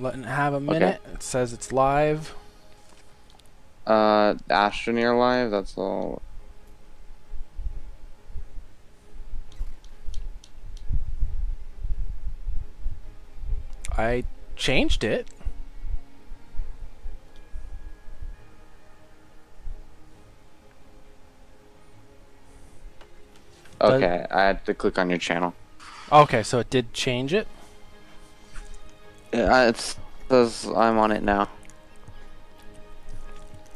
letting it have a Okay. minute. It says it's live. Astroneer Live, that's all. I changed it. Does, Okay, I had to click on your channel. okay, so it did change it. Yeah, it says I'm on it now.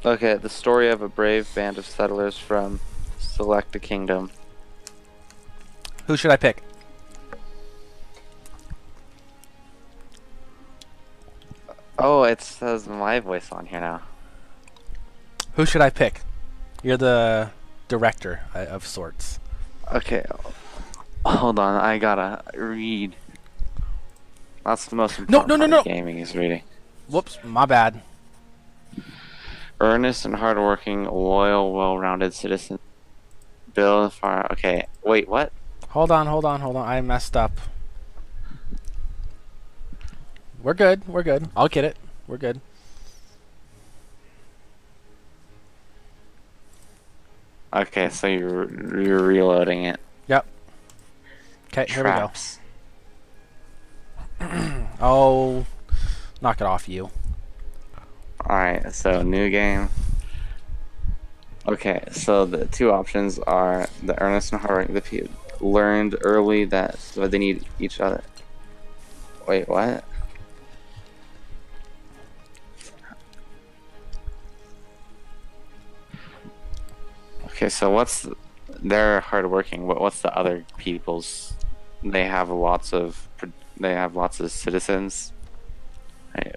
Okay, the story of a brave band of settlers from Select a Kingdom. Who should I pick? Oh, it says my voice on here now. Who should I pick? You're the director of sorts. Okay, hold on, I gotta read. That's the most No, important no, no, part of no. gaming is reading. Whoops, my bad. Earnest and hardworking, loyal, well-rounded citizen. Build fire. Okay, wait, what? Hold on, hold on, hold on. I messed up. We're good. We're good. I'll get it. We're good. Okay, so you're reloading it. Yep. Okay, here we go. Traps. Oh, knock it off, you. Alright, so new game. Okay, so the two options are the earnest and hardworking. The people learned early that so they need each other. Wait, what? Okay, so they're hardworking. What's the other people's? They have lots of citizens. Hey,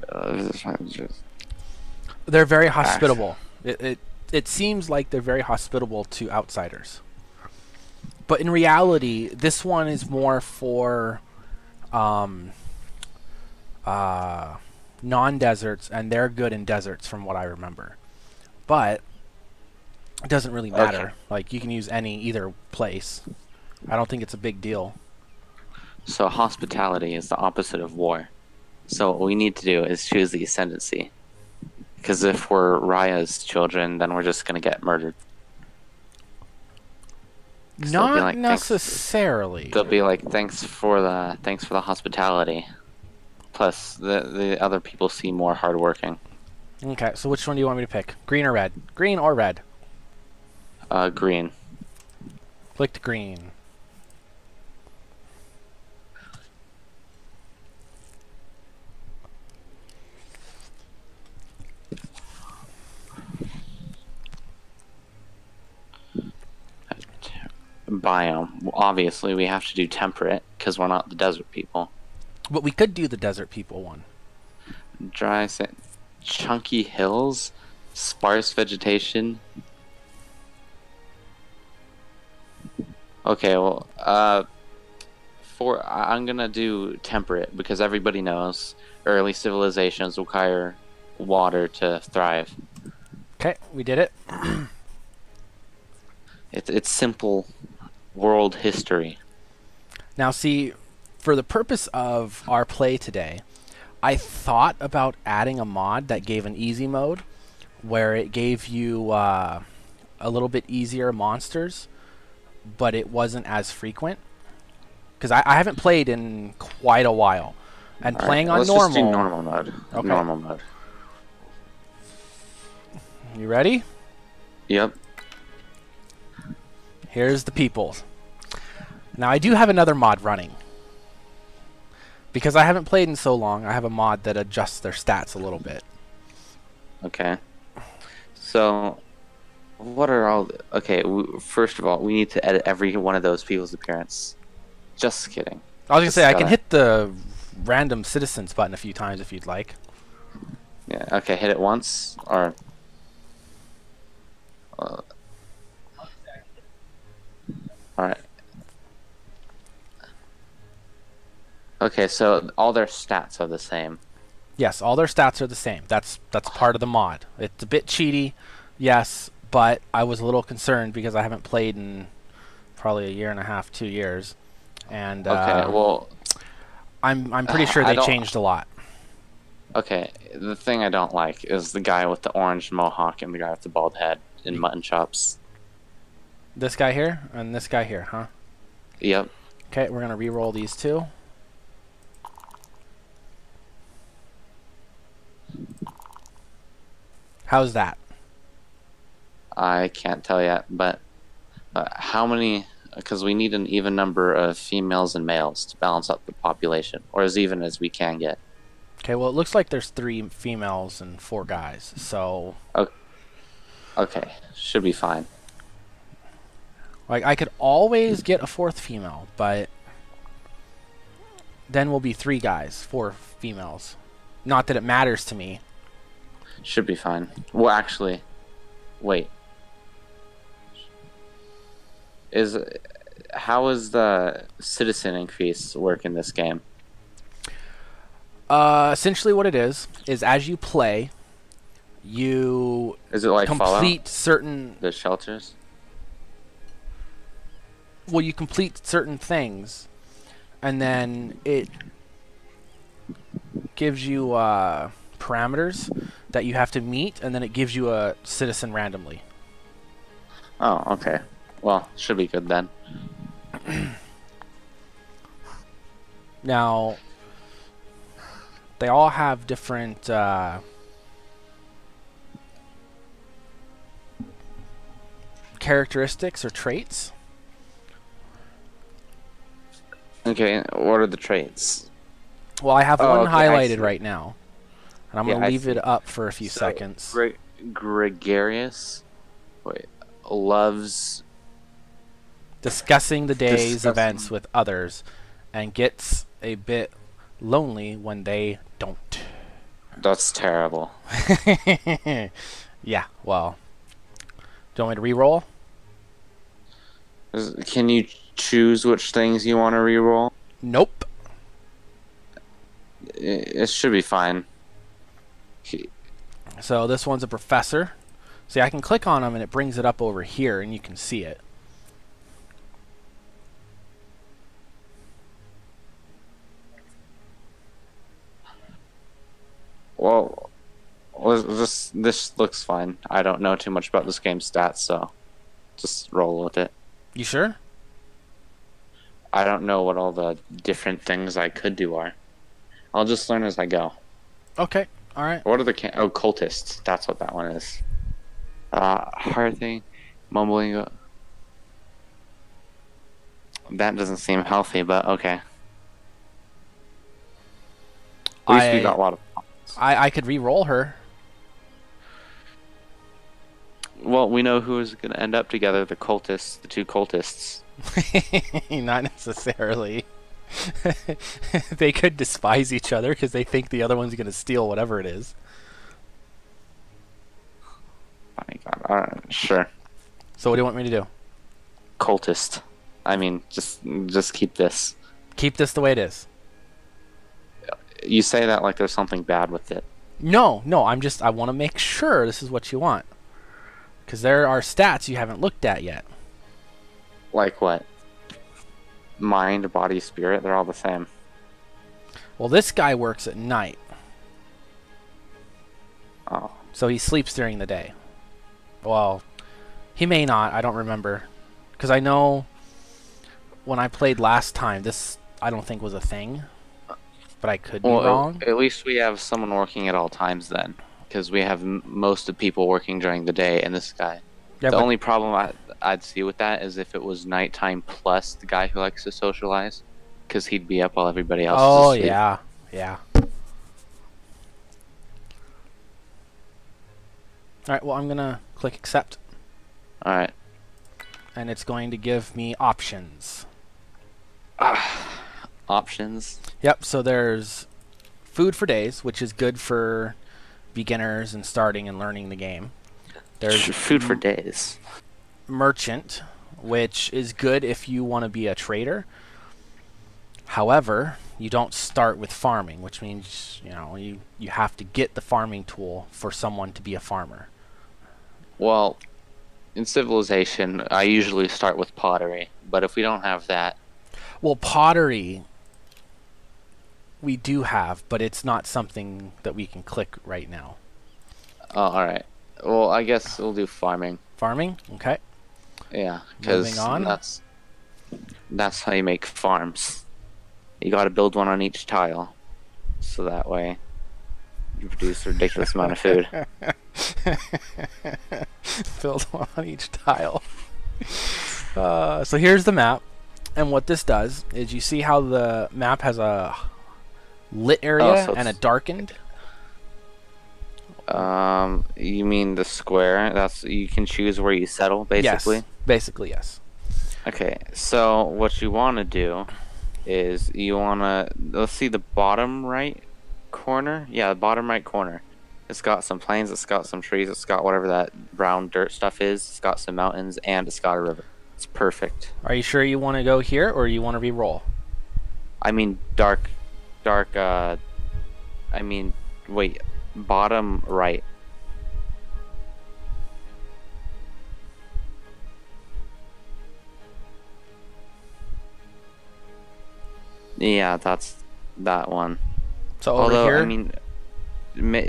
They're very act. hospitable. It seems like they're very hospitable to outsiders. But in reality, this one is more for um, non-deserts, and they're good in deserts from what I remember. But it doesn't really Okay, matter. Like, you can use either place. I don't think it's a big deal. so hospitality is the opposite of war. So what we need to do is choose the ascendancy. Because if we're Raya's children, then we're just gonna get murdered. Because they'll be Not like, thanks. necessarily. They'll be like, thanks for the hospitality. Plus, the other people seem more hardworking. Okay, so which one do you want me to pick? Green or red? Green or red? Green. Clicked green. Biome. Obviously, we have to do temperate because we're not the desert people. But we could do the desert people one. Dry sand, chunky hills, sparse vegetation. Okay, well, I'm gonna do temperate because everybody knows early civilizations require water to thrive. Okay, we did it. It's simple world history. Now, see, for the purpose of our play today, I thought about adding a mod that gave an easy mode, where it gave you a little bit easier monsters, but it wasn't as frequent. Because I haven't played in quite a while. And All right, playing on let's just do normal. normal mode. Okay, Normal mode. you ready? Yep. Here's the people. Now, I do have another mod running. Because I haven't played in so long, I have a mod that adjusts their stats a little bit. Okay. So, what are all? Okay. First of all, we need to edit every one of those people's appearance. Just kidding. I was going to say, Just I can gotta. hit the random citizens button a few times if you'd like. Yeah. Okay. Hit it once or. Uh, all right. Okay. So all their stats are the same. Yes, all their stats are the same. That's part of the mod. It's a bit cheaty, yes, but I was a little concerned because I haven't played in probably a year and a half, 2 years, and Okay. Well, I'm pretty sure I they don't. changed a lot. Okay, the thing I don't like is the guy with the orange mohawk and the guy with the bald head in mutton chops. This guy here and this guy here, huh? Yep. Okay, we're gonna re-roll these two. How's that? I can't tell yet, but how many? Because we need an even number of females and males to balance out the population, or as even as we can get. Okay, well, it looks like there's 3 females and 4 guys, so... Okay, should be fine. Like, I could always get a 4th female, but... then we'll be 3 guys, 4 females. Not that it matters to me. Should be fine. Well, actually, wait. How is the citizen increase work in this game? Essentially what it is as you play, you Is it like complete Fallout? certain... The shelters? Well, you complete certain things, and then it gives you parameters that you have to meet, and then it gives you a citizen randomly. Oh, okay. Well, should be good then. Now, they all have different characteristics or traits. Okay, what are the traits? Well, I have Oh, one okay, I highlighted see. right now, and I'm Yeah, going to I leave see. it up for a few So, seconds. Gregarious. Wait, loves. Discussing the day's Discussing. events with others, and gets a bit lonely when they don't. That's terrible. Yeah, well. Do you want me to re-roll? Can you choose which things you want to reroll? Nope. It should be fine. So this one's a professor. See, I can click on him and it brings it up over here and you can see it. Well, this looks fine. I don't know too much about this game's stats, so just roll with it. You sure? I don't know what all the different things I could do are. I'll just learn as I go. Okay. All right. What are the cultists? That's what that one is. Hard thing, mumbling. That doesn't seem healthy, but okay. At least we got a lot of. I could re-roll her. Well, we know who is going to end up together. The cultists, the 2 cultists. Not necessarily. They could despise each other because they think the other one's going to steal whatever it is. My God. Sure. So what do you want me to do? Cultist. I mean, just keep this. Keep this the way it is. You say that like there's something bad with it. No, I want to make sure this is what you want. Because there are stats you haven't looked at yet. Like what? Mind, body, spirit, they're all the same. Well, this guy works at night. Oh. So he sleeps during the day. Well, he may not. I don't remember. Because I know when I played last time, this I don't think was a thing. But I could be wrong. At least we have someone working at all times then. Because we have most of people working during the day, and this guy. Yeah, The only problem I'd see with that is if it was nighttime plus the guy who likes to socialize. Because he'd be up while everybody else is asleep. yeah. Yeah. Alright, well, I'm going to click accept. Alright. And it's going to give me options. Options. Yep, so there's food for days, which is good for beginners and starting and learning the game. There's Food for days. merchant, which is good if you want to be a trader. However, you don't start with farming, which means you have to get the farming tool for someone to be a farmer. Well, in Civilization, I usually start with pottery, but if we don't have that, Well, pottery We do have, but it's not something that we can click right now. Oh, all right. Well, I guess we'll do farming. Farming? Okay. Yeah, Moving because on. that's how you make farms. You got to build one on each tile, so that way you produce a ridiculous amount of food. Build one on each tile. So here's the map. And what this does is you see how the map has a lit area and a darkened? You mean the square? That's you can choose where you settle, basically? Yes. Basically, yes. Okay, so what you want to do is you want to... Let's see the bottom right corner? Yeah, the bottom right corner. It's got some plains, it's got some trees, it's got whatever that brown dirt stuff is, it's got some mountains, and it's got a river. It's perfect. Are you sure you want to go here, or you want to re-roll? I mean, wait, bottom right. Yeah, that's that one. So over here? I mean,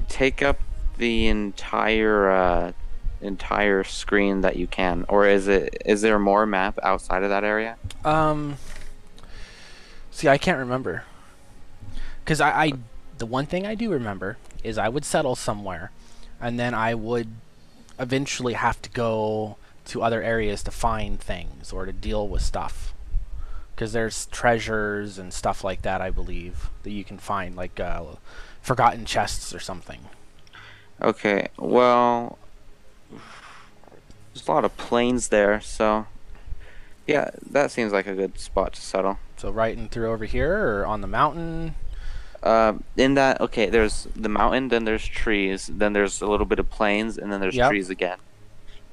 take up the entire screen that you can, or is there more map outside of that area? See, I can't remember. Because the one thing I do remember is I would settle somewhere, and then I would eventually have to go to other areas to find things or to deal with stuff. Because there's treasures and stuff like that, I believe, that you can find, like forgotten chests or something. Okay, well, there's a lot of plains there, so yeah, that seems like a good spot to settle. So right and through over here, or on the mountain? In that, okay, there's the mountain, then there's trees, then there's a little bit of plains, and then there's trees again.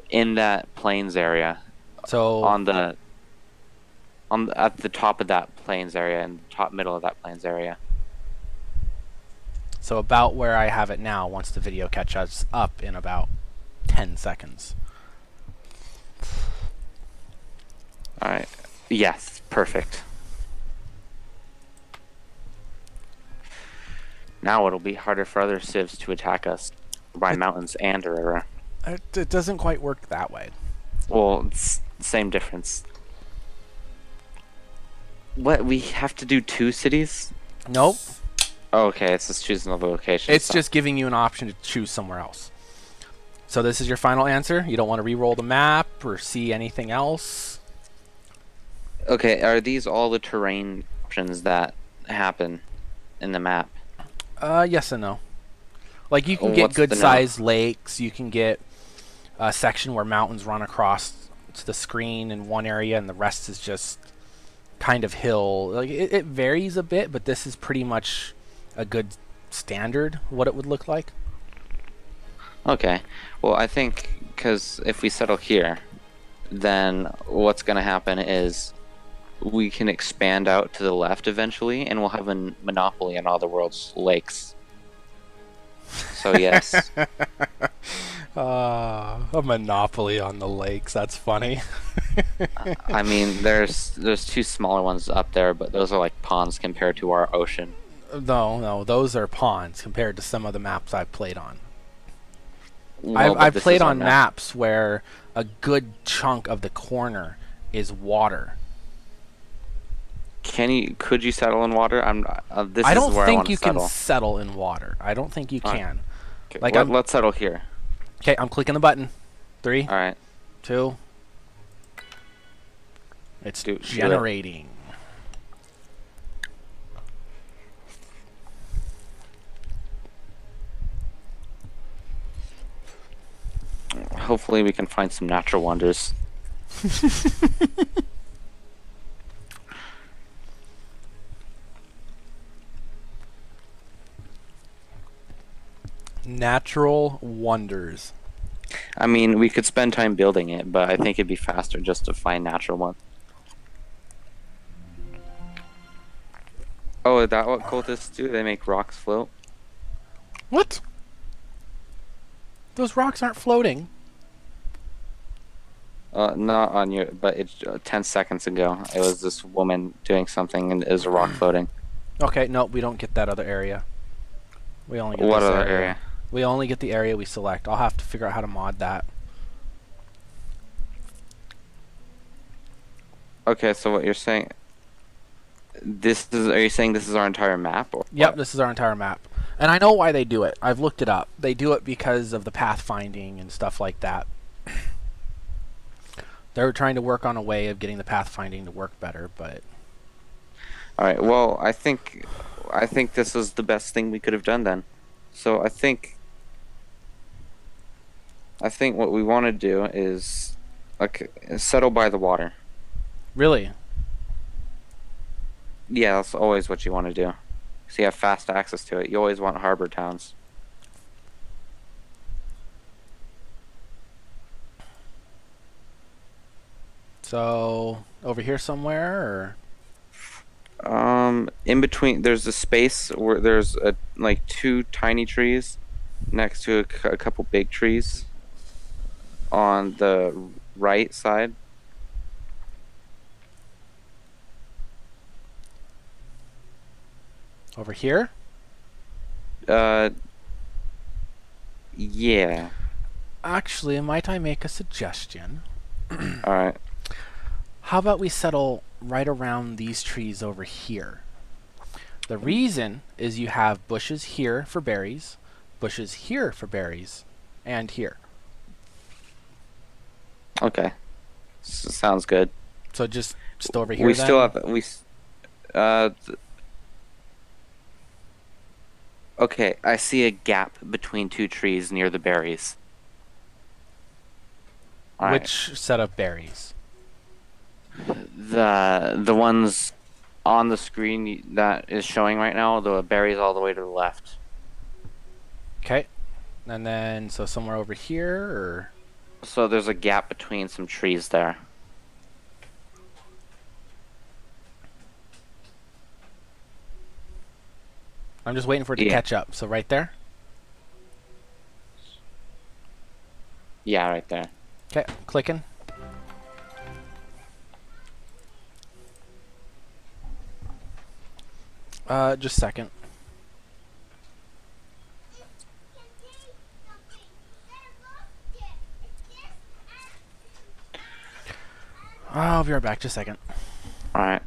In that plains area, so at the top of that plains area, and top middle of that plains area. So about where I have it now, once the video catches up in about 10 seconds. Alright. Yes, perfect. Now it'll be harder for other civs to attack us by mountains and a river. It doesn't quite work that way. Well, it's the same difference. What, we have to do 2 cities? Nope. Oh, okay, it's just choosing another location. It's just giving you an option to choose somewhere else. So this is your final answer? You don't want to re-roll the map or see anything else? Okay, are these all the terrain options that happen in the map? Yes and no. Like, you can get good-sized lakes, you can get a section where mountains run across to the screen in one area and the rest is just kind of hill. Like, it varies a bit, but this is pretty much a good standard what it would look like. Okay, well, I think because if we settle here, then what's going to happen is we can expand out to the left eventually, and we'll have a monopoly on all the world's lakes. So yes. A monopoly on the lakes. That's funny. I mean, there's 2 smaller ones up there, but those are like ponds compared to our ocean. No, those are ponds compared to some of the maps I've played on. Well, I've played on maps where a good chunk of the corner is water. Could you settle in water? I don't think you can settle in water. I don't think you can. Okay, like, let's settle here. Okay, I'm clicking the button. 3. All right. 2. It's generating. Hopefully we can find some natural wonders. Natural wonders. I mean, we could spend time building it, but I think it'd be faster just to find natural ones. Oh, is that what cultists do? They make rocks float? What? Those rocks aren't floating. Not on your, but it's 10 seconds ago. It was this woman doing something, and it was a rock floating. Okay, no, we don't get that other area. We only get What this other area. area? We only get the area we select. I'll have to figure out how to mod that. Okay, so what you're saying? Are you saying this is our entire map or Yep, what? this is our entire map. And I know why they do it. I've looked it up. They do it because of the pathfinding and stuff like that. They're trying to work on a way of getting the pathfinding to work better, but All right. Well, I think this is the best thing we could have done then. So I think what we want to do is like settle by the water. really, Yeah, that's always what you want to do. So you have fast access to it. You always want harbor towns. so over here somewhere, or In between, there's a space where there's like two tiny trees next to a couple big trees on the right side. over here? Uh, yeah. Actually, might I make a suggestion? All right. How about we settle right around these trees over here? The reason is you have bushes here for berries, bushes here for berries, and here. Okay. Sounds good. So just over here We then? still have we. Okay, I see a gap between two trees near the berries. All right. Which set of berries? The ones on the screen that is showing right now, the berries all the way to the left. Okay. And then, so somewhere over here, or... So there's a gap between some trees there. I'm just waiting for it to Yeah. catch up. So right there? Yeah, right there. Okay, clicking. Just a second. I'll be right back, just a second. All right.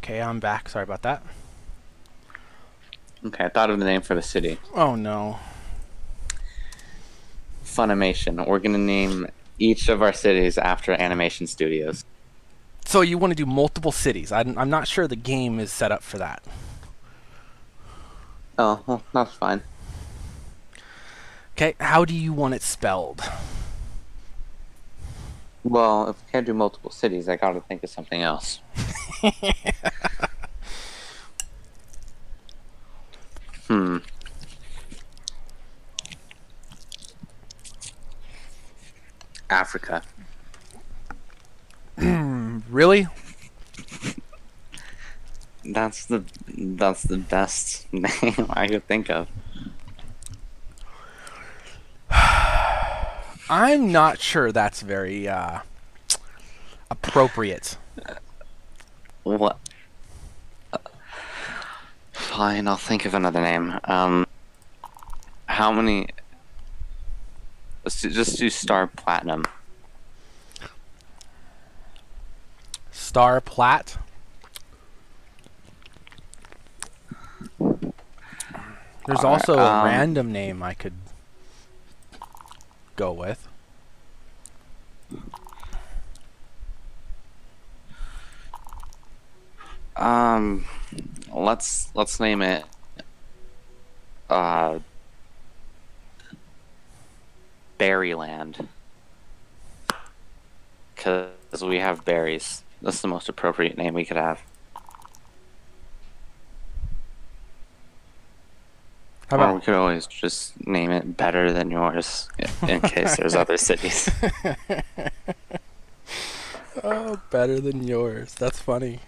Okay, I'm back. Sorry about that. Okay, I thought of the name for the city. Oh no. Funimation. We're gonna name each of our cities after animation studios. So you want to do multiple cities. I'm not sure the game is set up for that. Oh, well, that's fine. Okay, how do you want it spelled? Well, if we can't do multiple cities, I gotta think of something else. Hmm. Africa. Really? That's the best name I could think of. I'm not sure that's very appropriate. What? Fine, I'll think of another name. How many? Just do Star Platinum. Star Plat. There's also a random name I could go with. Let's name it Berryland, because we have berries. That's the most appropriate name we could have. How Or about we could always just name it Better Than Yours in case there's other cities. oh, better than yours? That's funny.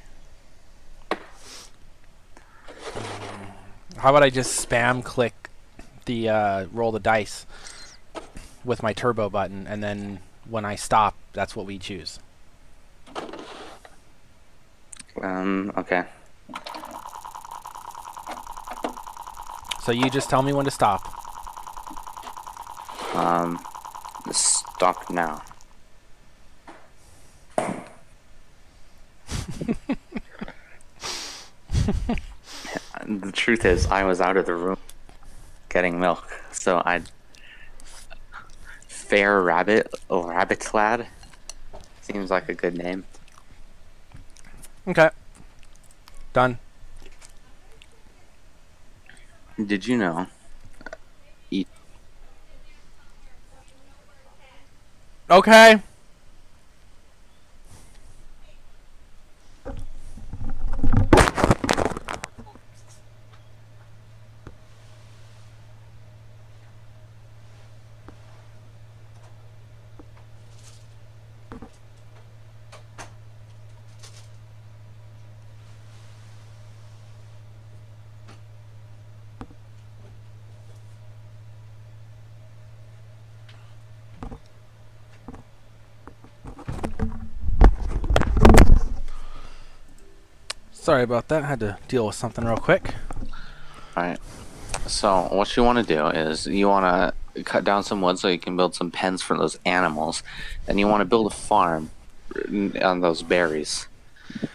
How about I just spam click the roll the dice with my turbo button, and then when I stop, that's what we choose. Okay. So you just tell me when to stop. Stop now. The truth is, I was out of the room getting milk, so Fair Rabbit, Rabbit Lad, seems like a good name. Okay. Done. Did you know? Okay. Sorry about that. I had to deal with something real quick. Alright. So, what you want to do is you want to cut down some wood so you can build some pens for those animals. Then you want to build a farm on those berries.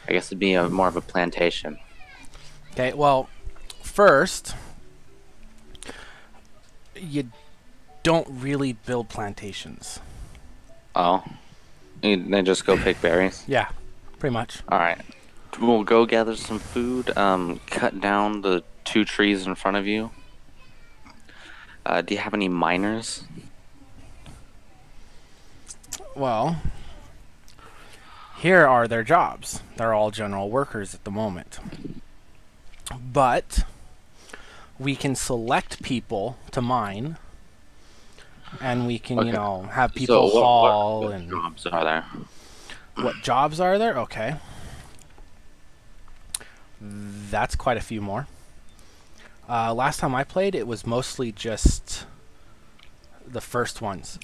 I guess it'd be more of a plantation. Okay, well, first, you don't really build plantations. Oh? They just go pick berries? Yeah, pretty much. Alright. We'll go gather some food, cut down the 2 trees in front of you. Do you have any miners? Well, here are their jobs. They're all general workers at the moment. But we can select people to mine, and we can, Okay. have people So haul what and jobs are there? what jobs are there? Okay. That's quite a few more. Last time I played, it was mostly just the first ones.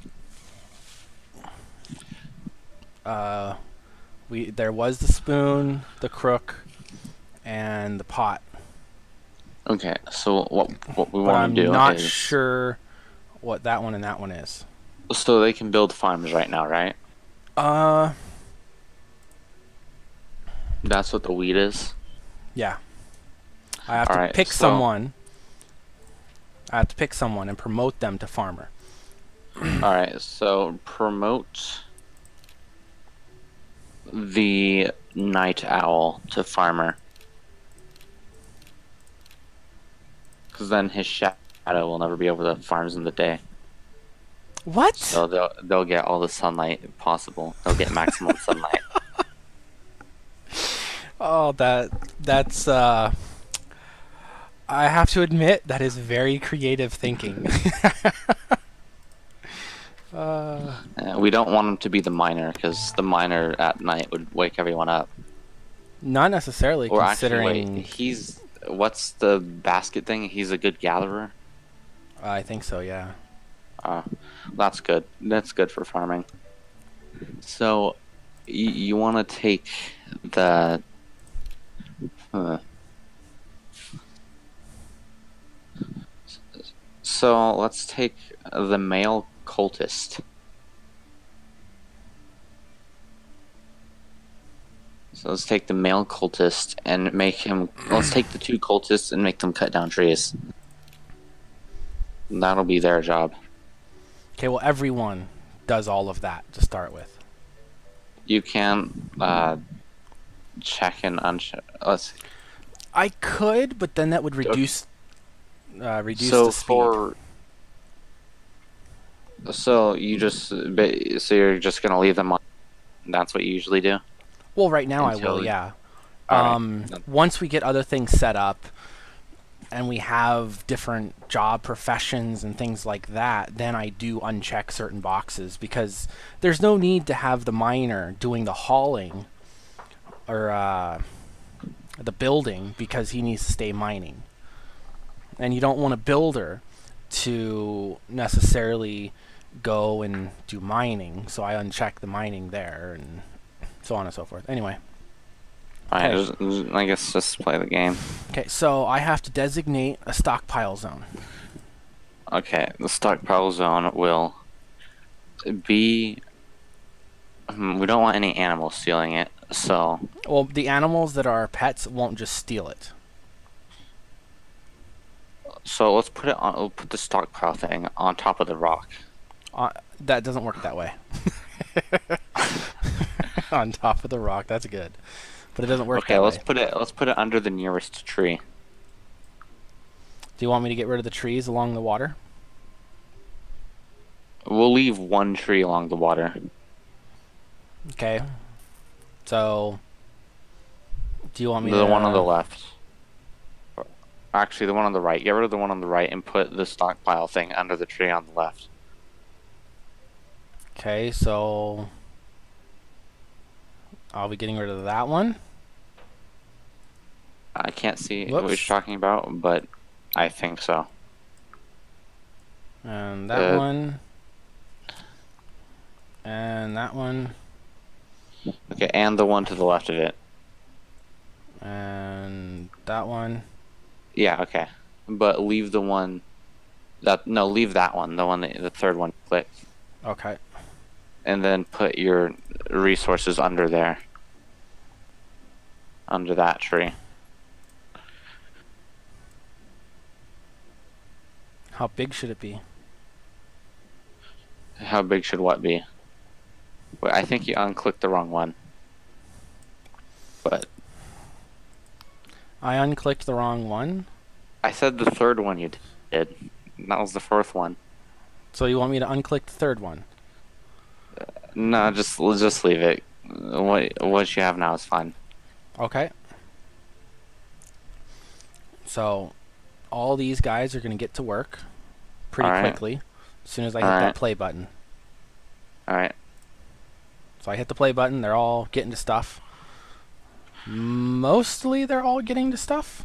There was the spoon, the crook, and the pot. Okay, so what we But want to do I'm not is... sure what that one and that one is. So they can build farms right now, right? That's what the wheat is? Yeah. I have to Alright, pick so- someone. I have to pick someone and promote them to farmer. Alright, so promote the night owl to farmer. Because then his shadow will never be over the farms in the day. What? So they'll get all the sunlight possible. They'll get maximum sunlight. Oh, that's I have to admit that is very creative thinking. We don't want him to be the miner, because the miner at night would wake everyone up. Not necessarily, Or considering. actually, wait, what's the basket thing? He's a good gatherer? I think so, yeah. That's good. That's good for farming. So, you want to take the... So let's take the male cultist. So let's take the male cultist and make him. Let's take the two cultists and make them cut down trees. That'll be their job. Okay, well, everyone does all of that to start with. You can check and uncheck. Let's. I could, but then that would reduce So the speed. so you're just gonna leave them on. That's what you usually do. Well, right now Until I will, yeah. All right. Once we get other things set up and we have different job professions and things like that, then I do uncheck certain boxes because there's no need to have the miner doing the hauling or the building because he needs to stay mining. And you don't want a builder to necessarily go and do mining, so I uncheck the mining there and so on and so forth. Anyway. Alright, Okay. I guess just play the game. Okay, so I have to designate a stockpile zone. Okay, the stockpile zone will be. We don't want any animals stealing it, so. Well, the animals that are pets won't just steal it. So let's put it on. We'll put the stockpile thing on top of the rock. That doesn't work that way. On top of the rock, that's good, but it doesn't work Okay, that let's way. put it under the nearest tree. Do you want me to get rid of the trees along the water? We'll leave one tree along the water. Okay. So, do you want me The to... one on the left. Actually, the one on the right. Get rid of the one on the right and put the stockpile thing under the tree on the left. Okay, so... I'll be getting rid of that one. I can't see Whoops. what you're talking about, but I think so. And that one. And that one. Okay, and the one to the left of it. And that one. Yeah, okay. But leave the one leave that one, the third one clicked. Okay. And then put your resources under there. Under that tree. How big should it be? How big should what be? Wait, I think you unclicked the wrong one. But I unclicked the wrong one. I said the third one you did. That was the fourth one. So you want me to unclick the third one? No, just leave it. What you have now is fine. Okay. So, all these guys are going to get to work pretty quickly as soon as I hit that play button. Alright. So I hit the play button. They're all getting to stuff. Mostly they're all getting to stuff.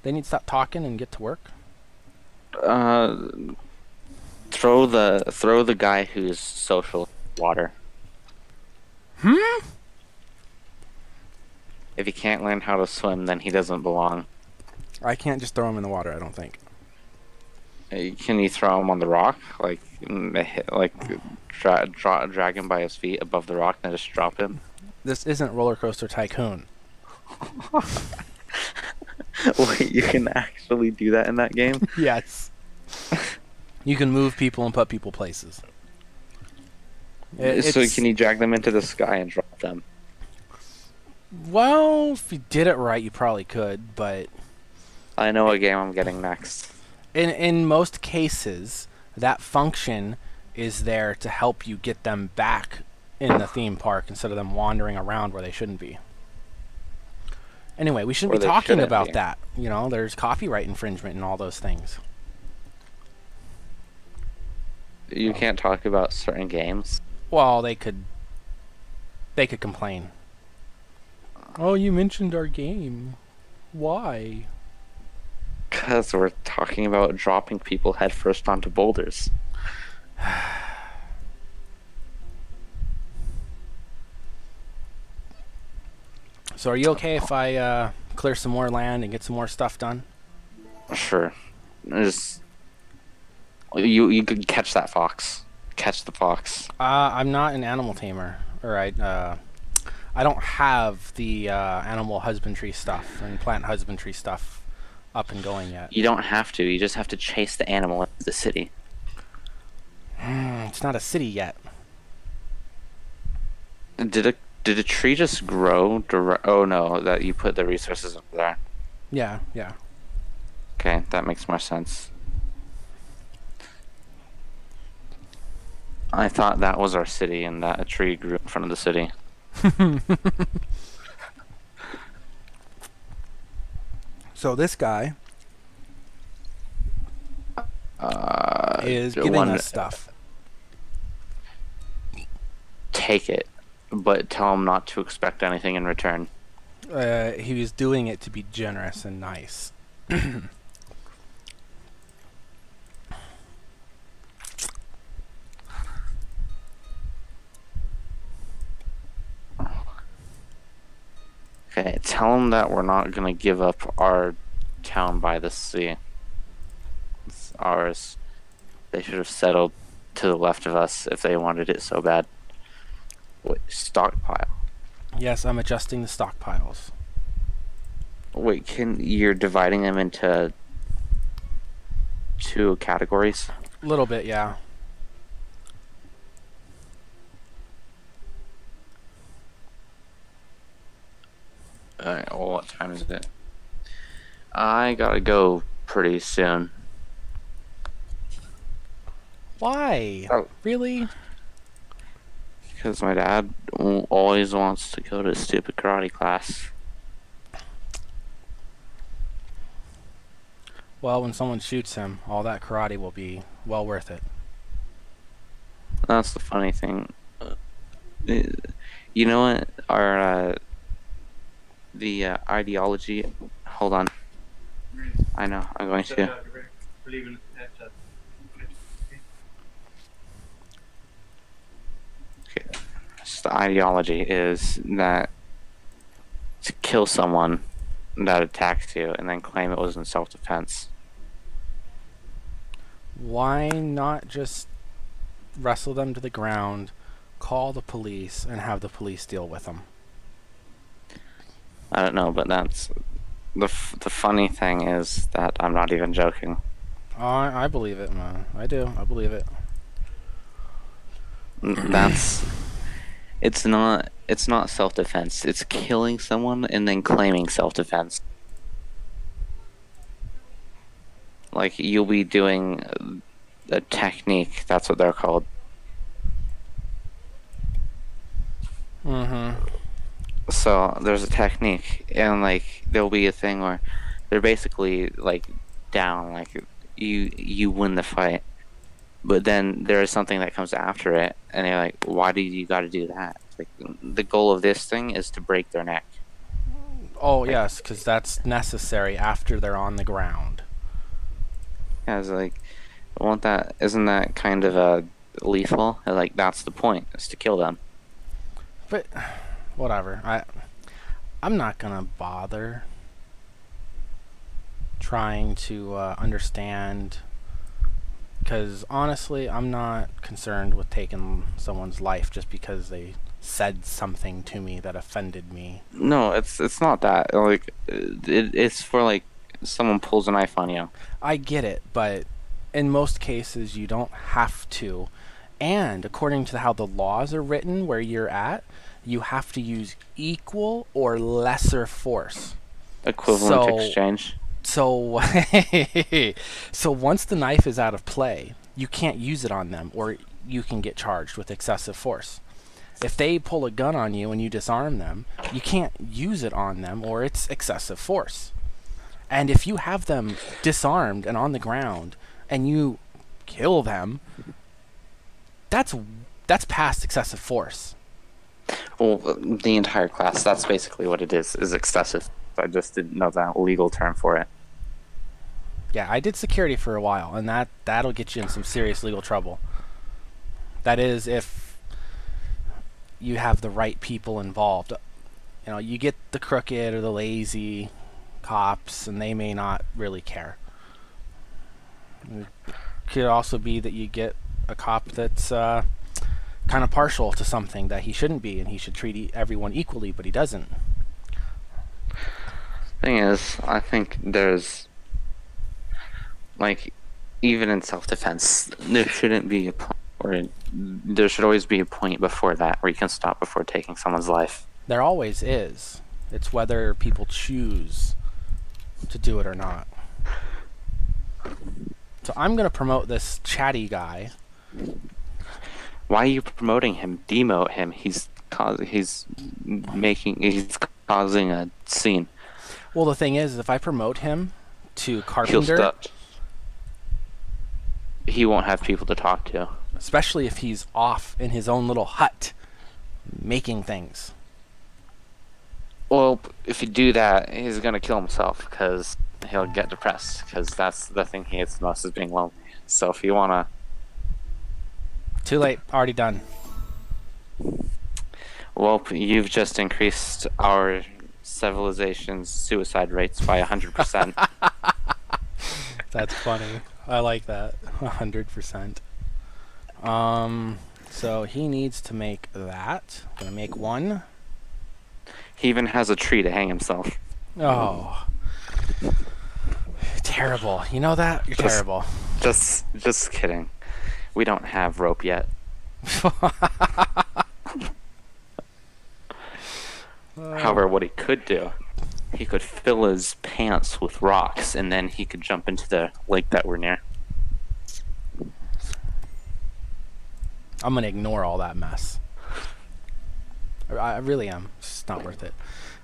They need to stop talking and get to work. Throw the guy who's social water. If he can't learn how to swim, then he doesn't belong. I can't just throw him in the water, I don't think. Can you throw him on the rock? Drag him by his feet above the rock and just drop him? This isn't Roller Coaster Tycoon. Wait, you can actually do that in that game? Yes. You can move people and put people places. So can you drag them into the sky and drop them? Well, if you did it right, you probably could, but... I know what game I'm getting next. In most cases, that function is there to help you get them back in the theme park instead of them wandering around where they shouldn't be. Anyway, we shouldn't be talking about that. You know, there's copyright infringement and all those things. You can't talk about certain games. Well, they could complain. Oh, you mentioned our game. Why? Because we're talking about dropping people headfirst onto boulders. So are you okay if I clear some more land and get some more stuff done? Sure. Just You could catch that fox. Catch the fox. I'm not an animal tamer. Or I don't have the animal husbandry stuff and plant husbandry stuff up and going yet. You don't have to. You just have to chase the animal into the city. It's not a city yet. Did a tree just grow? Oh no, that you put the resources over there. Yeah, yeah. Okay, that makes more sense. I thought that was our city and that a tree grew in front of the city. So this guy is giving one, us stuff. take it, but tell him not to expect anything in return. He was doing it to be generous and nice. Okay, tell him that we're not gonna give up our town by the sea. It's ours. They should have settled to the left of us if they wanted it so bad. Wait, stockpile. Yes, I'm adjusting the stockpiles. Wait, you're dividing them into two categories? A little bit, yeah. Alright, well, what time is it? I gotta go pretty soon. Why? Oh. Really? Because my dad always wants to go to stupid karate class. Well, when someone shoots him, all that karate will be well worth it. That's the funny thing. You know what? The ideology. Hold on. I know. I'm going to. Okay. So the ideology is that to kill someone that attacks you and then claim it was in self-defense. Why not just wrestle them to the ground, call the police, and have the police deal with them? I don't know, but that's the funny thing is that I'm not even joking. Oh, I believe it, man. I do. I believe it. That's it's not self-defense. It's killing someone and then claiming self-defense. Like you'll be doing a technique. That's what they're called. Mm-hmm. So there's a technique, and like there'll be a thing where they're basically like down, like you win the fight, but then there is something that comes after it, and you're like, why do you got to do that? Like the goal of this thing is to break their neck. Oh, yes, because that's necessary after they're on the ground. Yeah, it's like, won't that? Isn't that kind of lethal? Like that's the point, is to kill them. But whatever. I'm not gonna bother trying to understand, because honestly, I'm not concerned with taking someone's life just because they said something to me that offended me. No, it's not that. Like it's for like someone pulls a knife on you. I get it, but in most cases you don't have to. And according to how the laws are written where you're at, you have to use equal or lesser force. Equivalent exchange. So, so once the knife is out of play, you can't use it on them, or you can get charged with excessive force. If they pull a gun on you and you disarm them, you can't use it on them, or it's excessive force. And if you have them disarmed and on the ground, and you kill them, that's past excessive force. Well, the entire class, that's basically what it is excessive. I just didn't know that legal term for it. Yeah, I did security for a while, and that'll get you in some serious legal trouble. That is, if you have the right people involved. You know, you get the crooked or the lazy cops, and they may not really care. could also be that you get a cop that's kind of partial to something that he shouldn't be, and he should treat everyone equally, but he doesn't. Thing is, I think there's like, even in self-defense, there shouldn't be a point, or there should always be a point before that where you can stop before taking someone's life. There always is. It's whether people choose to do it or not. So I'm going to promote this chatty guy. Why are you promoting him? Demote him. He's causing a scene. Well, the thing is, if I promote him to He'll carpenter, stop. He won't have people to talk to. especially if he's off in his own little hut making things. Well, if you do that, he's gonna kill himself because he'll get depressed. Because that's the thing he hates the most, is being lonely. So if you wanna, Too late. Already done. well, you've just increased our civilization's suicide rates by 100%. That's funny. I like that. 100%. So he needs to make that. I'm gonna make one. He even has a tree to hang himself. Oh. Terrible. You know that? You're terrible. Just kidding. We don't have rope yet. However, what he could do, he could fill his pants with rocks, and then he could jump into the lake that we're near. I'm gonna ignore all that mess. I really am. It's not worth it.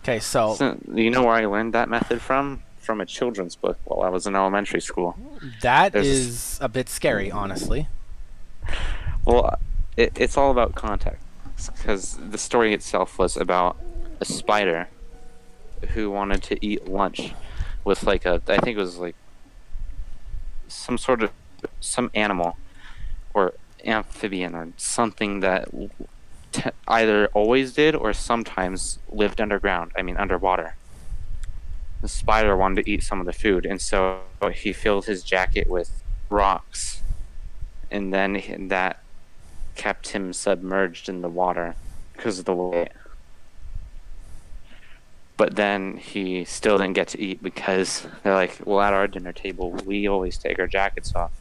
Okay, so So, you know where I learned that method from? From a children's book while I was in elementary school. that there's is a bit scary, honestly. Well, it's all about context, because the story itself was about a spider who wanted to eat lunch with like I think it was like some animal or amphibian or something that either always did or sometimes lived underground. I mean, underwater. The spider wanted to eat some of the food, and so he filled his jacket with rocks, and then that kept him submerged in the water because of the weight. But then he still didn't get to eat because they're like, well, at our dinner table, we always take our jackets off.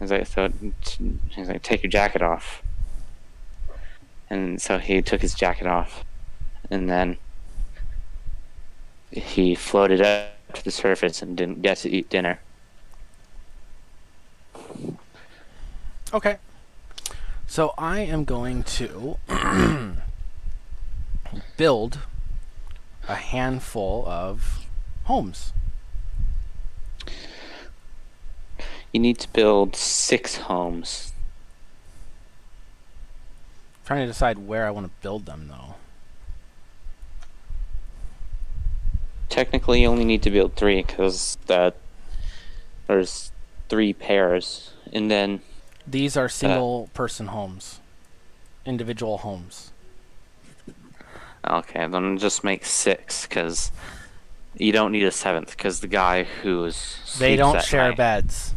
He's like, take your jacket off. And so he took his jacket off, and then he floated up to the surface and didn't get to eat dinner. Okay. So I am going to build a handful of homes. You need to build 6 homes. I'm trying to decide where I want to build them, though. Technically, you only need to build 3 because there's 3 pairs, and then These are single-person homes. Individual homes. okay, then just make 6 because you don't need a 7th because the guy They don't share night, beds.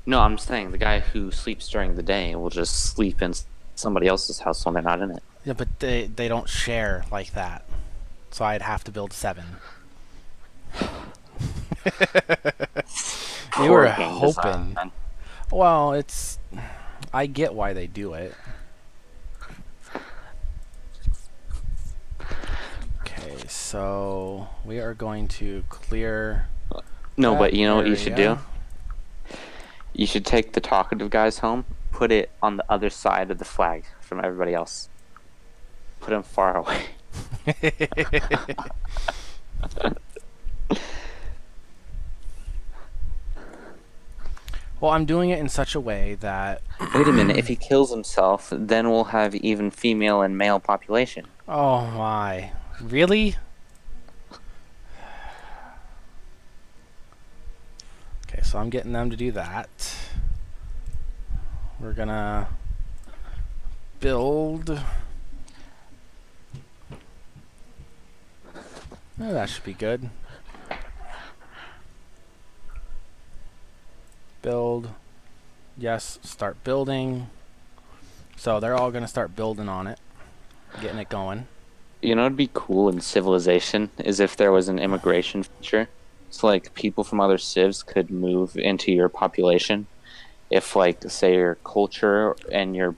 No, I'm saying the guy who sleeps during the day will just sleep in somebody else's house when they're not in it. Yeah, but they don't share like that. So I'd have to build 7. You were hoping. Well, I get why they do it. Okay, so we are going to clear. No, but that you know what you should do? area. You should take the talkative guy's home, put it on the other side of the flag from everybody else. Put him far away. Well, I'm doing it in such a way that. Wait a minute, if he kills himself, then we'll have even female and male population. Oh my. Really? Okay, so I'm getting them to do that. We're gonna build. Oh, that should be good. Yes, start building. So they're all going to start building on it, getting it going. You know, it'd be cool in Civilization is if there was an immigration feature. So, like, people from other civs could move into your population. If, like, say your culture and your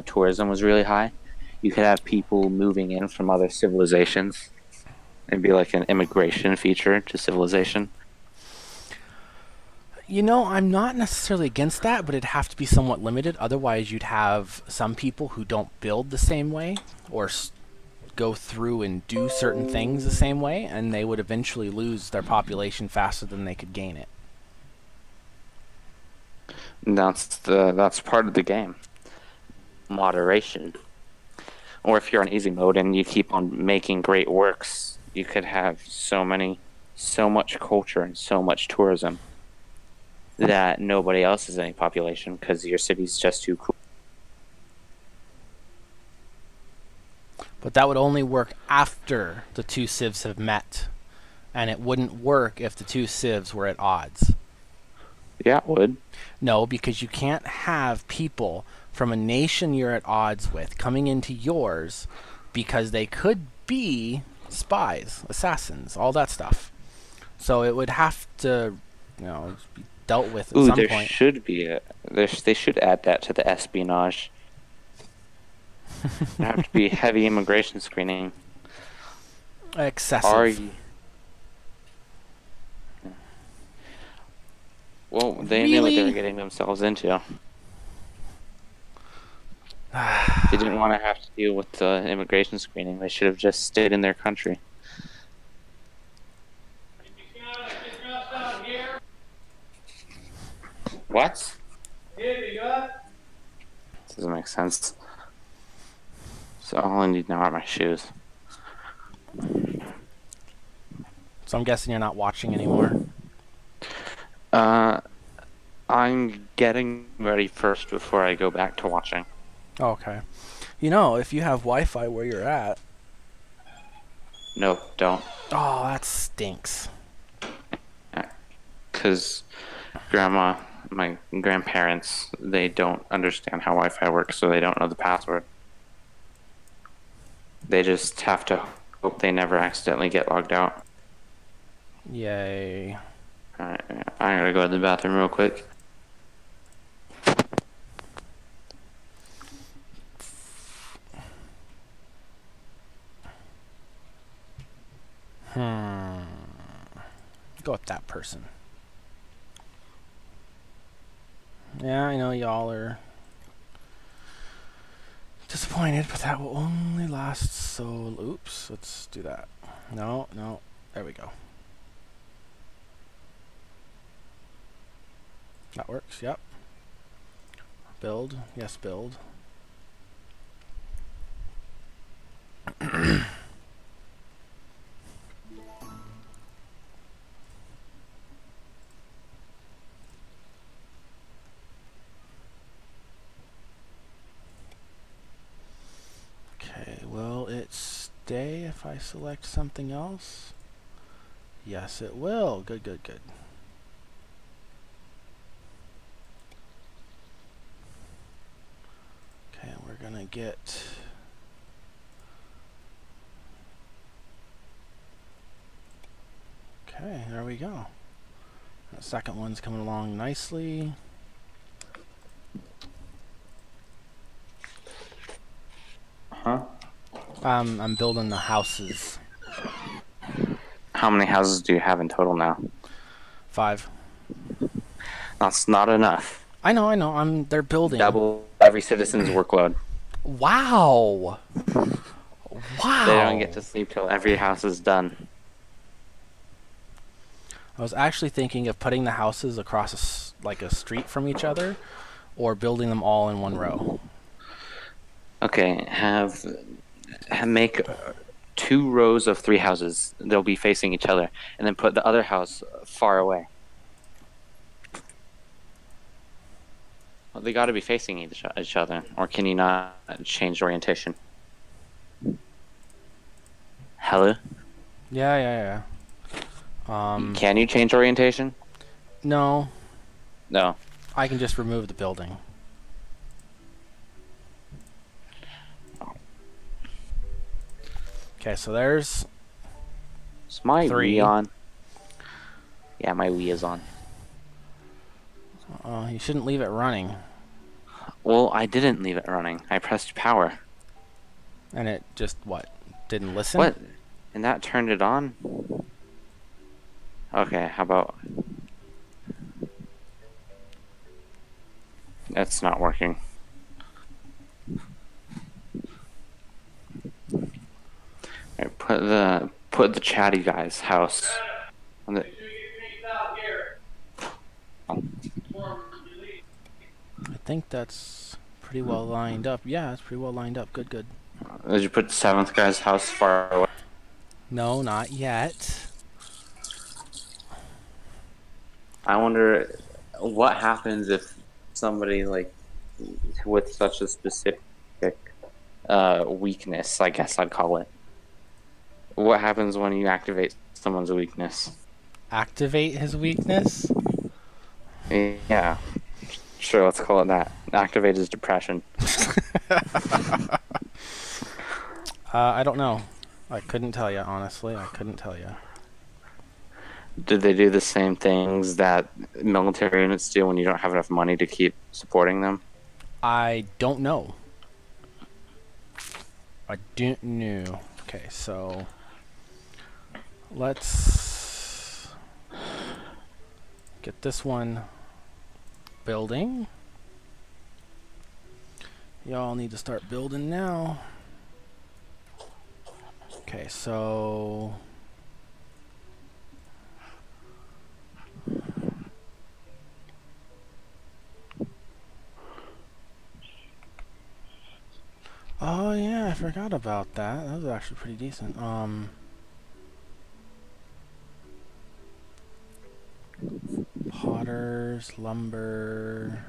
tourism was really high, you could have people moving in from other civilizations. It'd be like an immigration feature to Civilization. You know, I'm not necessarily against that, but it'd have to be somewhat limited. Otherwise, you'd have some people who don't build the same way or go through and do certain things the same way, and they would eventually lose their population faster than they could gain it. And that's part of the game. Moderation. Or if you're on easy mode and you keep on making great works, you could have so much culture and so much tourism that nobody else has any population because your city's just too cool. But that would only work after the two civs have met, and it wouldn't work if the two civs were at odds. Yeah, it would. No, because you can't have people from a nation you're at odds with coming into yours because they could be spies, assassins, all that stuff. So it would have to, be dealt with at Ooh, some there point. should be they should add that to the espionage. There have to be heavy immigration screening. Excessive. Are you? Well, they knew what they were getting themselves into. They didn't want to have to deal with the immigration screening. They should have just stayed in their country. What? Doesn't make sense. So all I need now are my shoes. So I'm guessing you're not watching anymore. I'm getting ready first before I go back to watching. Okay. You know, if you have Wi-Fi where you're at. No, don't. Oh, that stinks. Because my grandparents, they don't understand how Wi-Fi works, so they don't know the password. They just have to hope they never accidentally get logged out. Yay. Alright, I gotta go to the bathroom real quick. Go with that person. Yeah, I know y'all are disappointed, but that will only last so... Oops, let's do that. No, there we go. That works, yep. Build, yes, build. Okay, will it stay if I select something else? Yes, it will. Good, good, good. Okay, we're gonna get... Okay, there we go. The second one's coming along nicely. Huh? I'm building the houses. How many houses do you have in total now? 5. That's not enough. I know. They're building. Double every citizen's workload. Wow. Wow. They don't get to sleep till every house is done. I was actually thinking of putting the houses across a street from each other, or building them all in one row. Okay, make 2 rows of 3 houses. They'll be facing each other, and then put the other house far away. Well, they got to be facing each other, or can you not change orientation? Hello? Yeah. Can you change orientation? No. No. I can just remove the building. Okay, so there's Is my 3. Wii on? Yeah, my Wii is on. You shouldn't leave it running. Well, I didn't leave it running. I pressed power. And it just, what? Didn't listen? What? And that turned it on? Okay, how about... That's not working. Alright, put the chatty guy's house on the... I think that's pretty well lined up. Yeah, it's pretty well lined up. Good, good. Did you put the 7th guy's house far away? No, not yet. I wonder what happens if somebody like with such a specific weakness, I guess I'd call it. What happens when you activate someone's weakness? Activate his weakness? Yeah, sure, let's call it that. Activate his depression. I don't know. I couldn't tell you, honestly. I couldn't tell you. Did they do the same things that military units do when you don't have enough money to keep supporting them? I don't know. I don't know. Okay, so let's get this one building. Y'all need to start building now. Okay, so oh yeah, I forgot about that. That was actually pretty decent. Potters, lumber.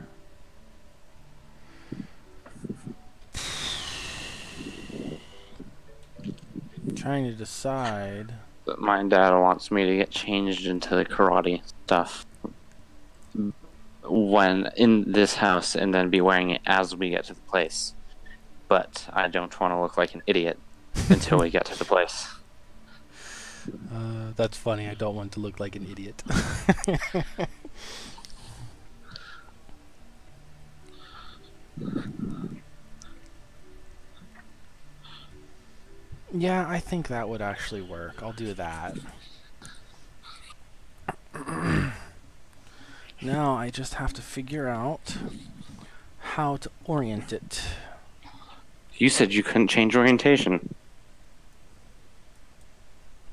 Trying to decide. But my dad wants me to get changed into the karate stuff when in this house and then be wearing it as we get to the place. But I don't want to look like an idiot until we get to the place. That's funny. I don't want to look like an idiot. Yeah, I think that would actually work. I'll do that. Now I just have to figure out how to orient it. You said you couldn't change orientation.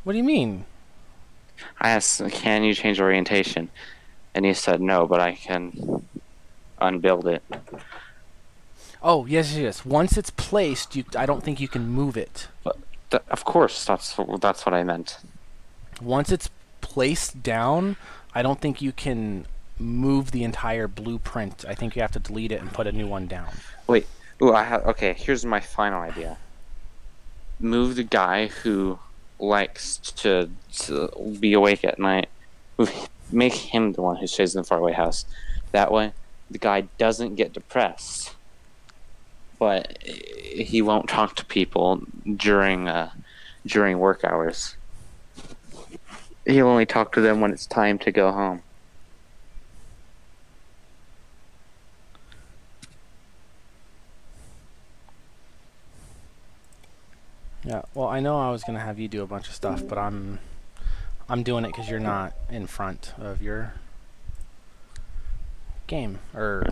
What do you mean? I asked, can you change orientation? And you said no, but I can unbuild it. Oh, yes, yes. Once it's placed, I don't think you can move it. But of course, that's what I meant. Once it's placed down, I don't think you can move the entire blueprint. I think you have to delete it and put a new one down. Wait. Ooh, okay, here's my final idea. Move the guy who likes to be awake at night. Make him the one who stays in the faraway house. That way, the guy doesn't get depressed, but he won't talk to people during work hours. He'll only talk to them when it's time to go home. Yeah, well, I know I was going to have you do a bunch of stuff, but I'm doing it because you're not in front of your game. Or,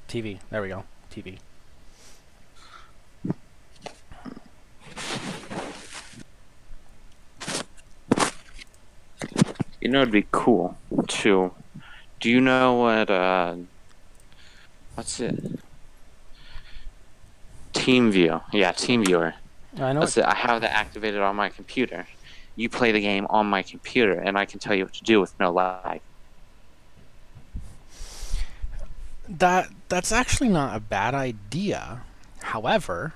TV. There we go. TV. You know, it'd be cool, too. Do you know what, what's it? TeamView. Yeah, TeamViewer. I know. That's it. I have that activated on my computer. You play the game on my computer, and I can tell you what to do with no lag. That's actually not a bad idea. However,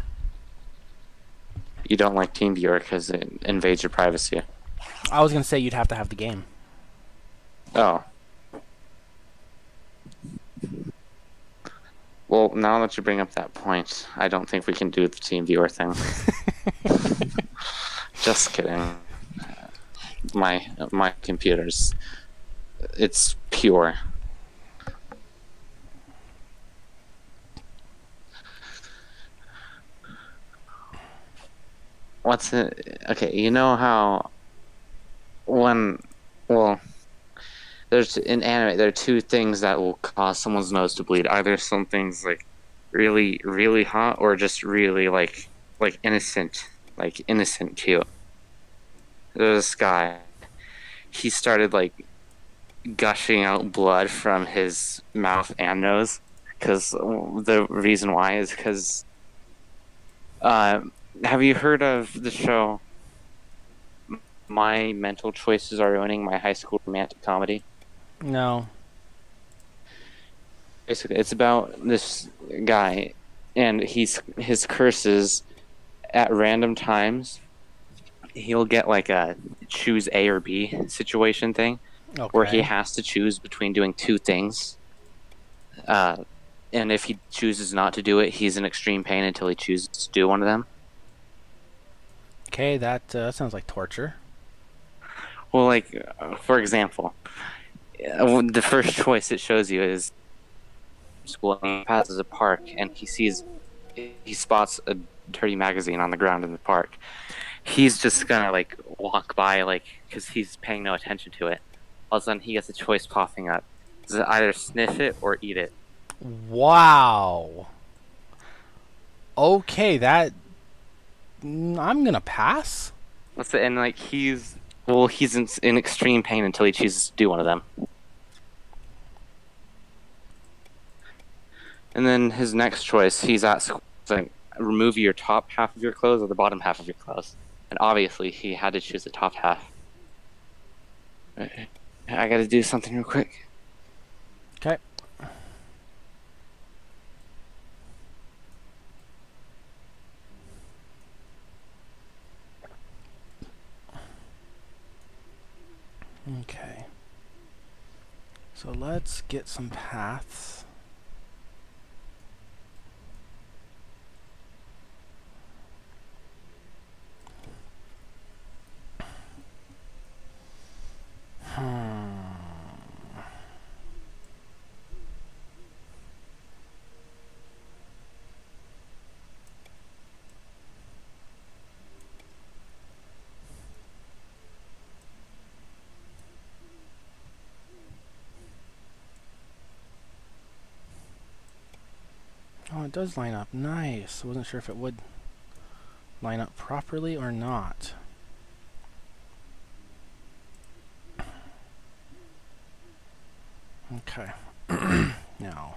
You don't like TeamViewer because it invades your privacy. I was going to say you'd have to have the game. Oh. Well, now that you bring up that point, I don't think we can do the team viewer thing. Just kidding. My computer's it's pure. What's it? Okay, you know how when well, there's in anime there are two things that will cause someone's nose to bleed. Either something's like really really hot or just really like innocent cute. There's this guy. He started like gushing out blood from his mouth and nose because the reason why is because uh, have you heard of the show My Mental Choices Are Ruining My High School Romantic Comedy? No. Basically, it's about this guy and his curses at random times. He'll get like a choose A or B situation thing where he Okay. has to choose between doing two things. Uh, and if he chooses not to do it, he's in extreme pain until he chooses to do one of them. Okay, that sounds like torture. Well, like for example, the first choice it shows you is school and he passes a park and he spots a dirty magazine on the ground in the park. He's just gonna like walk by like because he's paying no attention to it. All of a sudden, he gets a choice popping up: does it either sniff it or eat it? Wow. Okay, I'm gonna pass. What's it? And like he's in extreme pain until he chooses to do one of them. And then his next choice, he's at school. It's like, remove your top half of your clothes or the bottom half of your clothes. And obviously, he had to choose the top half. I gotta do something real quick. Okay. Okay. So let's get some paths. Oh, it does line up. Nice. I wasn't sure if it would line up properly or not. Okay. Now.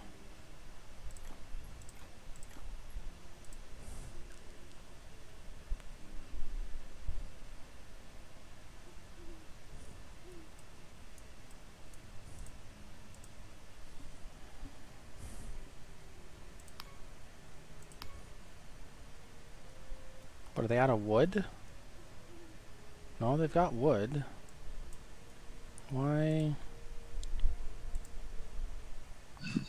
But are they out of wood? No, they've got wood. Why?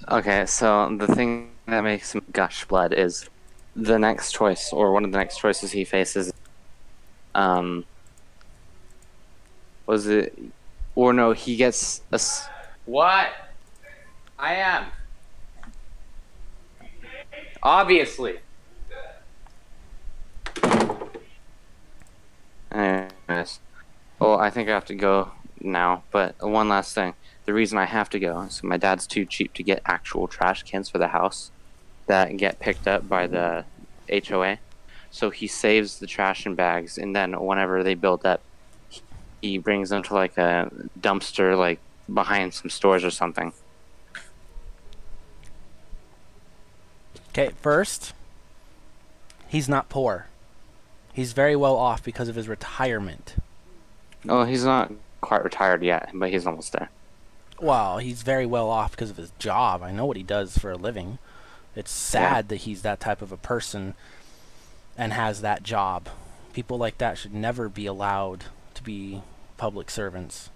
Okay, so the thing that makes him gush blood is the next choice, or one of the next choices he faces. Was it? Or no, he gets a. What? I am. Obviously. Anyways. Well, I think I have to go now, but one last thing. The reason I have to go is my dad's too cheap to get actual trash cans for the house that get picked up by the HOA. So he saves the trash in bags, and then whenever they build up, he brings them to like a dumpster like behind some stores or something. Okay, first, he's not poor. He's very well off because of his retirement. Oh, he's not quite retired yet, but he's almost there. Well, he's very well off because of his job. I know what he does for a living. It's sad that he's that type of a person and has that job. People like that should never be allowed to be public servants.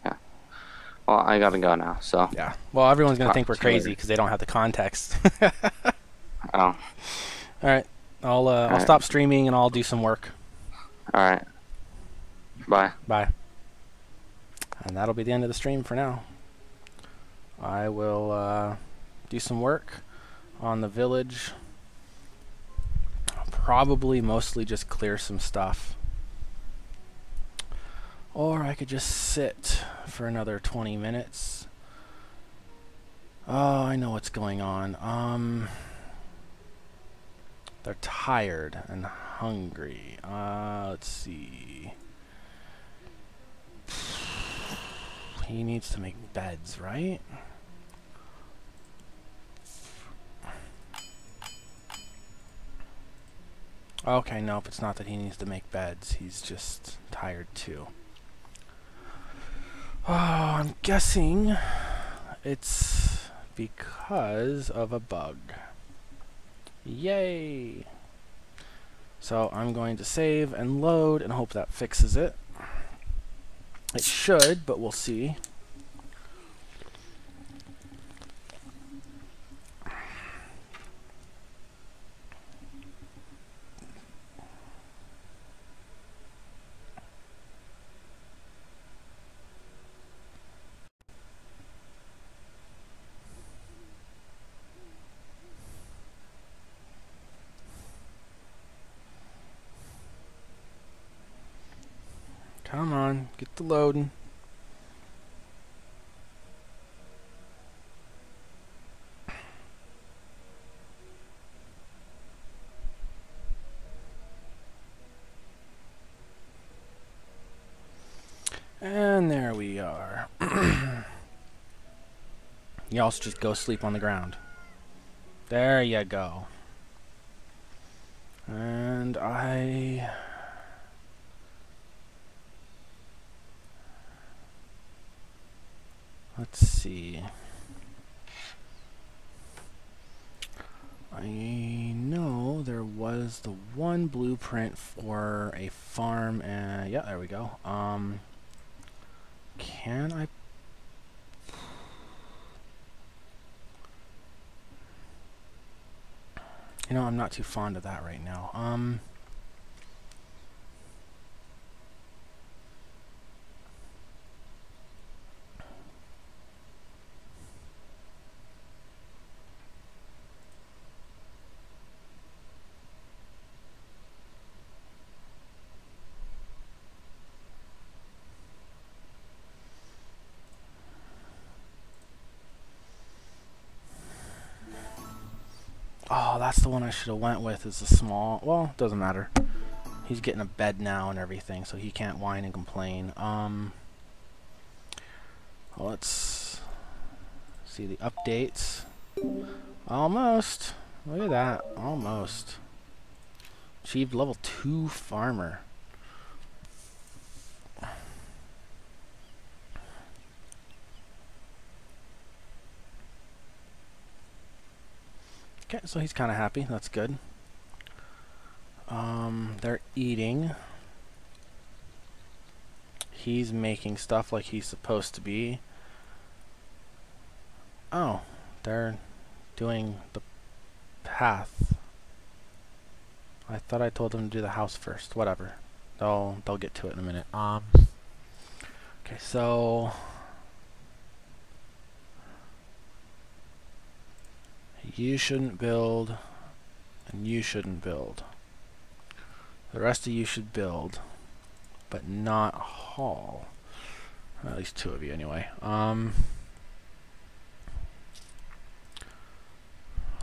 Yeah. Well, I gotta go now. So Yeah. Well, everyone's gonna talk think we're to you crazy later. because they don't have the context. Oh, all All right. I'll right, stop streaming and I'll do some work. all right. Bye. Bye. And that'll be the end of the stream for now. I will do some work on the village. Probably mostly just clear some stuff. Or I could just sit for another 20 minutes. Oh, I know what's going on. They're tired and hungry. Let's see. He needs to make beds, right? Okay, nope, it's not that he needs to make beds. He's just tired too. Oh, I'm guessing it's because of a bug. Yay! So I'm going to save and load and hope that fixes it. It should, but we'll see. Come on, get the loading. And there we are. You also just go sleep on the ground. There you go. And let's see. I know there was the one blueprint for a farm, and yeah, there we go. Can I? You know, I'm not too fond of that right now. Oh, that's the one I should have went with. Is the small. Well, doesn't matter. He's getting a bed now and everything, so he can't whine and complain. Let's see the updates. Almost. Look at that. Almost. Achieved level 2 farmer. Okay, so he's kind of happy. That's good. They're eating. He's making stuff like he's supposed to be. Oh, they're doing the path. I thought I told them to do the house first. Whatever. They'll get to it in a minute. Okay, so you shouldn't build, and you shouldn't build. The rest of you should build, but not haul. At least 2 of you, anyway. Oh,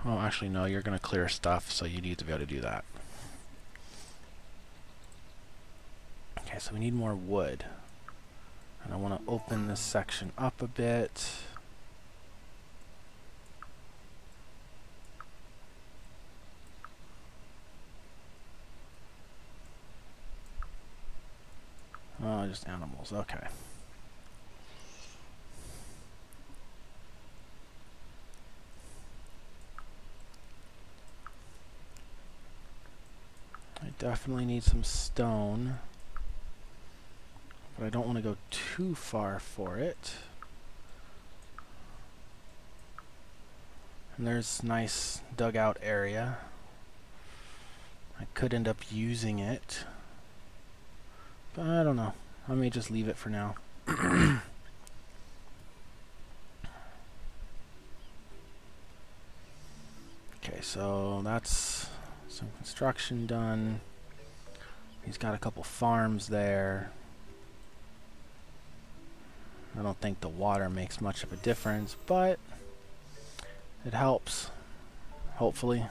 actually, no. You're gonna clear stuff, so you need to be able to do that. Okay, so we need more wood. And I want to open this section up a bit. Oh, just animals. Okay. I definitely need some stone. But I don't want to go too far for it. And there's nice dugout area. I could end up using it, but I don't know. I may just leave it for now. Okay, so that's some construction done. He's got a couple farms there. I don't think the water makes much of a difference, but it helps, hopefully.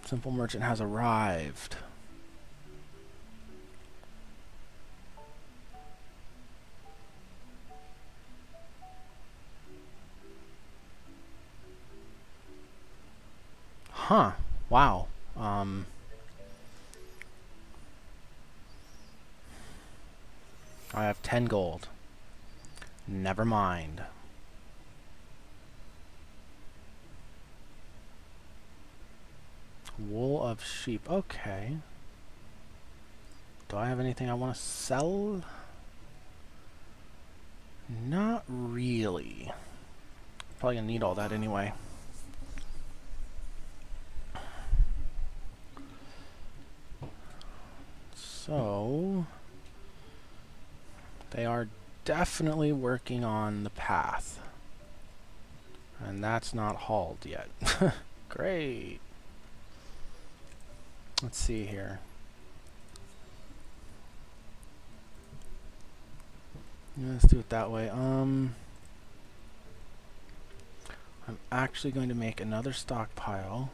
Simple merchant has arrived. Huh. Wow. I have 10 gold. Never mind. Wool of sheep. Okay. Do I have anything I want to sell? Not really. Probably gonna need all that anyway. So they are definitely working on the path. And that's not hauled yet. Great. Let's see here. Yeah, let's do it that way. I'm actually going to make another stockpile.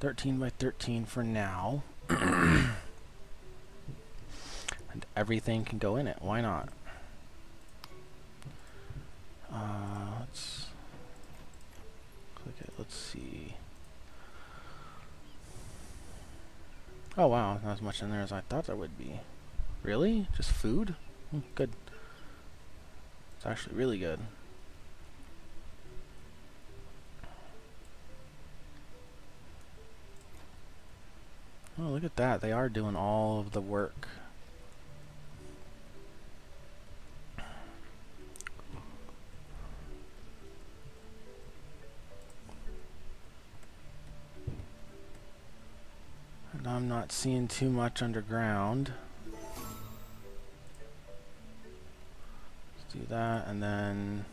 13 by 13 for now. And everything can go in it. Why not? Let's click it. Let's see. Oh wow, not as much in there as I thought there would be. Really? Just food? Good. It's actually really good. Oh, look at that. They are doing all of the work. And I'm not seeing too much underground. Let's do that, and then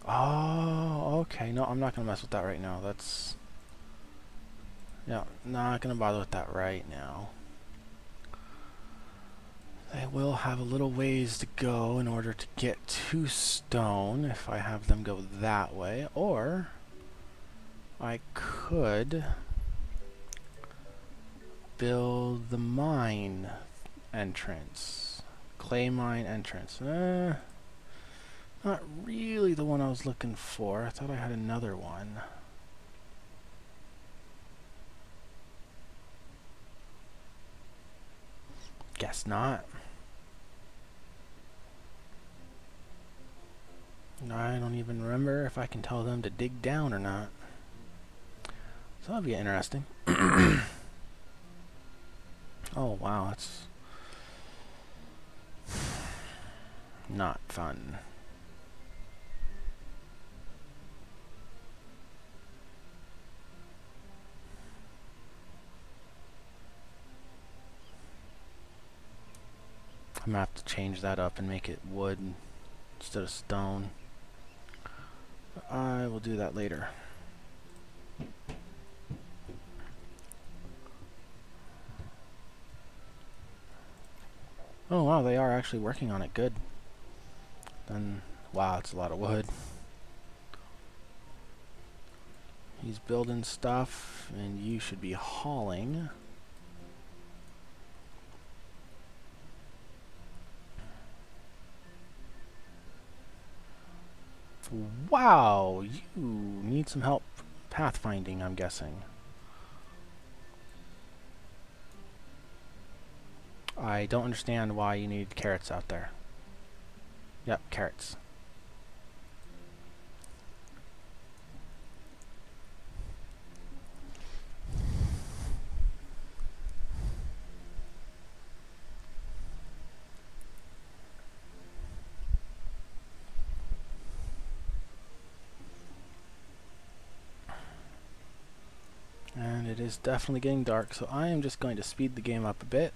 oh, okay. No, I'm not gonna mess with that right now. That's, yeah, not gonna bother with that right now. They will have a little ways to go in order to get to stone if I have them go that way, or I could build the mine entrance, clay mine entrance. Not really the one I was looking for. I thought I had another one. Guess not. I don't even remember if I can tell them to dig down or not. So that'll be interesting. Oh wow, that's not fun. I'm gonna have to change that up and make it wood instead of stone. But I will do that later. Oh wow, they are actually working on it. Good. Then, wow, it's a lot of wood. He's building stuff, and you should be hauling. Wow, you need some help pathfinding, I'm guessing. I don't understand why you need carrots out there. Yep, carrots. is definitely getting dark, so I am just going to speed the game up a bit.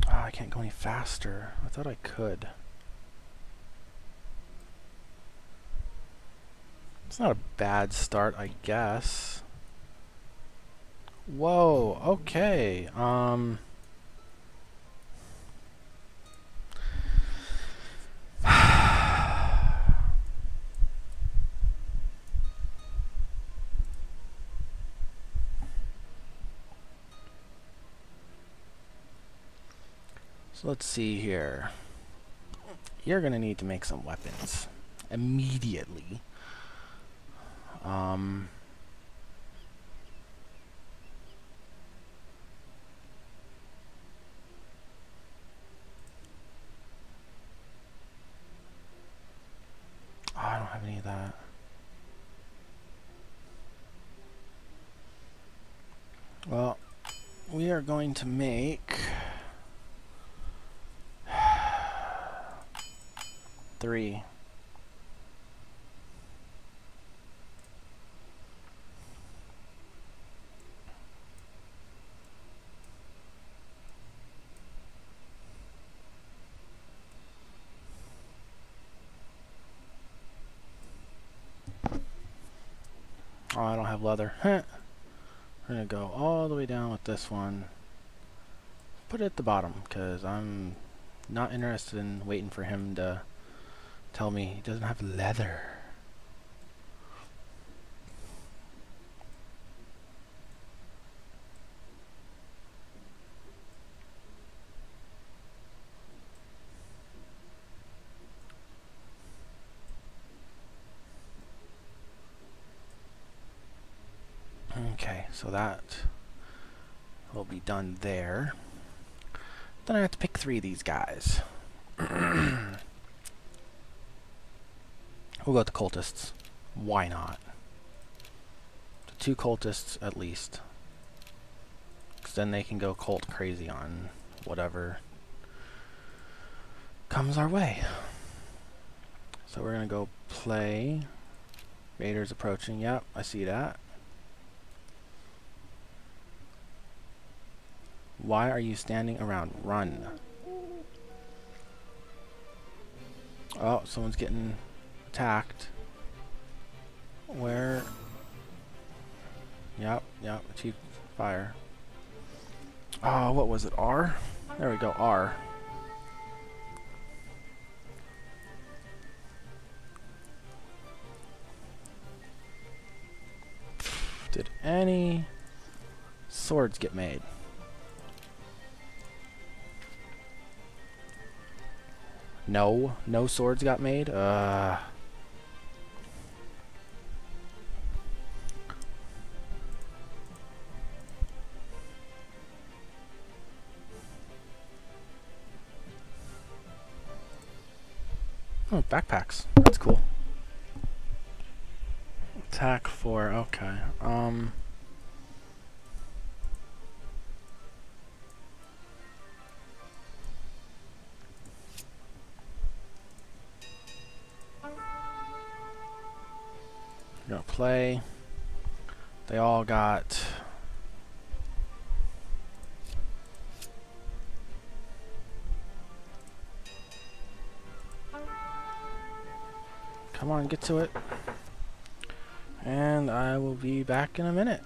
Oh, I can't go any faster. I thought I could. It's not a bad start, I guess. Whoa, okay. So let's see here. You're gonna need to make some weapons immediately. Oh, I don't have any of that. Well, we are going to make 3. Oh, I don't have leather. We're gonna go all the way down with this one. Put it at the bottom, because I'm not interested in waiting for him to tell me he doesn't have leather. Okay, so that will be done there. Then I have to pick 3 of these guys. We'll go with the cultists. Why not? The 2 cultists at least. Because then they can go cult crazy on whatever comes our way. So we're going to go play. Raiders approaching. Yep, I see that. Why are you standing around? Run. Oh, someone's getting attacked. Where? Yep, achieved fire. Oh, what was it? R? There we go, R. Did any swords get made? No, no swords got made. Oh, backpacks. That's cool. Attack 4. Okay. Gonna play. They all got come on, get to it. And I will be back in a minute.